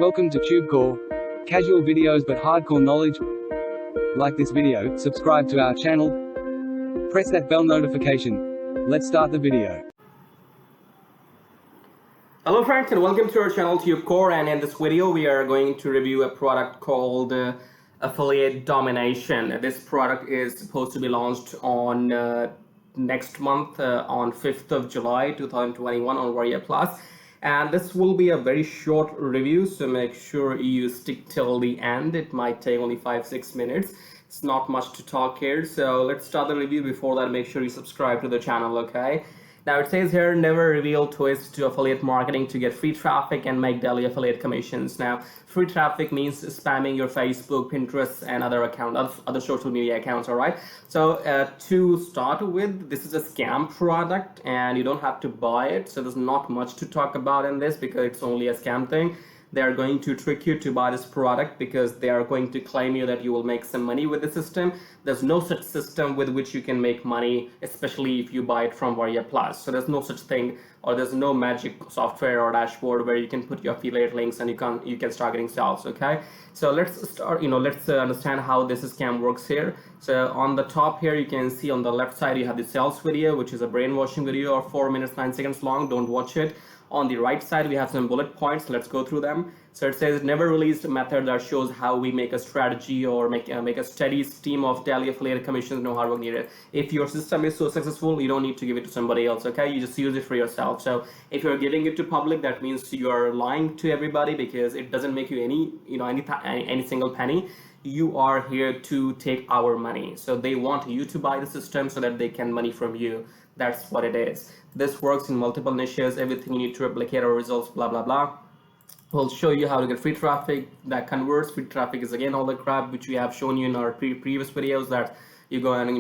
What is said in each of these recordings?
Welcome to TubeCore. Casual videos but hardcore knowledge. Like this video, subscribe to our channel, press that bell notification. Let's start the video. Hello friends and welcome to our channel TubeCore, and in this video we are going to review a product called Affiliate Domination. This product is supposed to be launched on next month on 5th of July 2021 on Warrior Plus. And this will be a very short review, so make sure you stick till the end. It might take only 5-6 minutes. It's not much to talk here, so let's start the review. Before that, make sure you subscribe to the channel, okay? Now it says here, never reveal twist to affiliate marketing to get free traffic and make daily affiliate commissions. Now, free traffic means spamming your Facebook, Pinterest, and other social media accounts, all right? So to start with, this is a scam product and you don't have to buy it. So there's not much to talk about in this because it's only a scam thing. They are going to trick you to buy this product because they are going to claim you that you will make some money with the system. There's no such system with which you can make money, especially if you buy it from Warrior Plus. So there's no such thing, or there's no magic software or dashboard where you can put your affiliate links and you can start getting sales. Okay, so let's start. Let's understand how this scam works here. So on the top here, you can see on the left side you have the sales video, which is a brainwashing video of 4 minutes 9 seconds long. Don't watch it. On the right side, we have some bullet points. Let's go through them. So it says never released method that shows how we make a strategy or make a steady stream of daily affiliate commissions, no hard work needed. If your system is so successful, you don't need to give it to somebody else, okay? You just use it for yourself. So if you're giving it to public, that means you are lying to everybody because it doesn't make you any single penny. You are here to take our money. So they want you to buy the system so that they can money from you. That's what it is. This works in multiple niches. Everything you need to replicate our results, blah blah blah. We'll show you how to get free traffic that converts. Free traffic is again all the crap which we have shown you in our previous videos, that you go and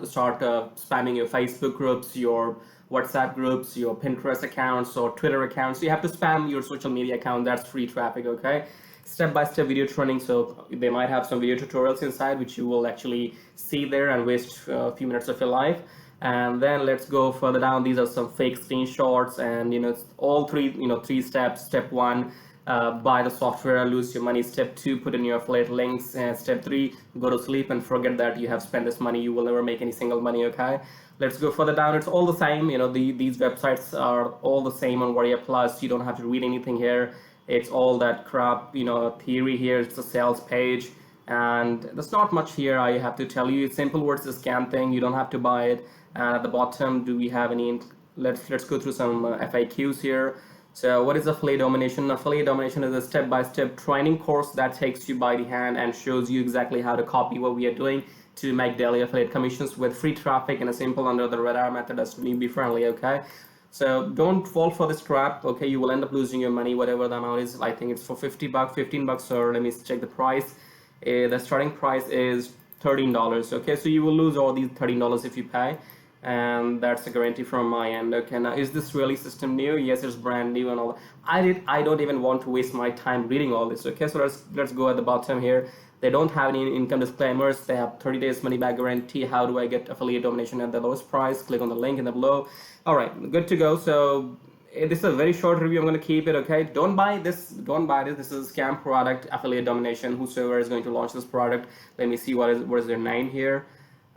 start spamming your Facebook groups, your WhatsApp groups, your Pinterest accounts or Twitter accounts. You have to spam your social media account. That's free traffic, okay? Step-by-step video training, so they might have some video tutorials inside which you will actually see there and waste a few minutes of your life. And then let's go further down. These are some fake screenshots, and it's all three steps. Step 1, buy the software, lose your money. Step 2, put in your affiliate links. And step 3, go to sleep and forget that you have spent this money. You will never make any single money, okay? Let's go further down. It's all the same. These websites are all the same on Warrior Plus. You don't have to read anything here. It's all that crap, theory here. It's a sales page, and there's not much here I have to tell you. It's simple words, a scam thing. You don't have to buy it. And at the bottom, do we have any? Let's go through some FAQs here. So what is Affiliate Domination? Affiliate Domination is a step-by-step training course that takes you by the hand and shows you exactly how to copy what we are doing to make daily affiliate commissions with free traffic in a simple under the radar method that's newbie friendly, okay? So don't fall for this trap, okay? You will end up losing your money, whatever the amount is. I think it's for 50 bucks, 15 bucks, or let me check the price. The starting price is $13, okay? So you will lose all these $13 if you pay. And that's a guarantee from my end. Okay, now is this really system new? Yes, it's brand new and all that. I don't even want to waste my time reading all this. Okay, so let's go at the bottom here. They don't have any income disclaimers. They have 30 days money back guarantee. How do I get affiliate domination at the lowest price? Click on the link in the below. All right, good to go. So this is a very short review. I'm going to keep it, okay? Don't buy this. Don't buy this. This is a scam product, affiliate domination. Whosoever is going to launch this product, let me see what is their name here.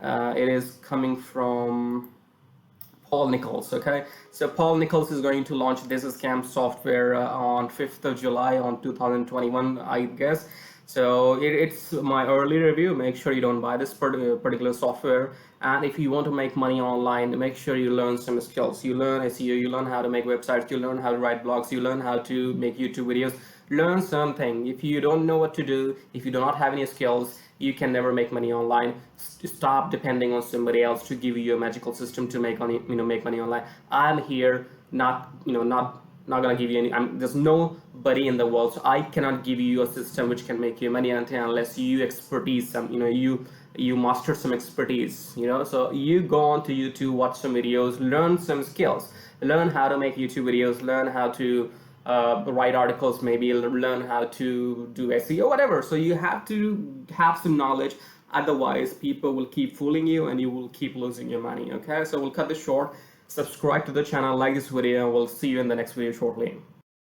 It is coming from Paul Nichols, okay? So Paul Nichols is going to launch this scam software on 5th of July on 2021, I guess. So it's my early review. Make sure you don't buy this particular software. And if you want to make money online, make sure you learn some skills. You learn SEO, you learn how to make websites, you learn how to write blogs, you learn how to make YouTube videos. Learn something. If you don't know what to do, if you do not have any skills, you can never make money online. Stop depending on somebody else to give you a magical system to make money, make money online. I'm here not gonna give you any. There's nobody in the world, so I cannot give you a system which can make you money unless you expertise some. You master some expertise. So you go on to YouTube, watch some videos, learn some skills, learn how to make YouTube videos, learn how to write articles, maybe learn how to do SEO, whatever. So you have to have some knowledge, otherwise people will keep fooling you and you will keep losing your money, okay? So we'll cut this short. Subscribe to the channel, like this video, and we'll see you in the next video shortly.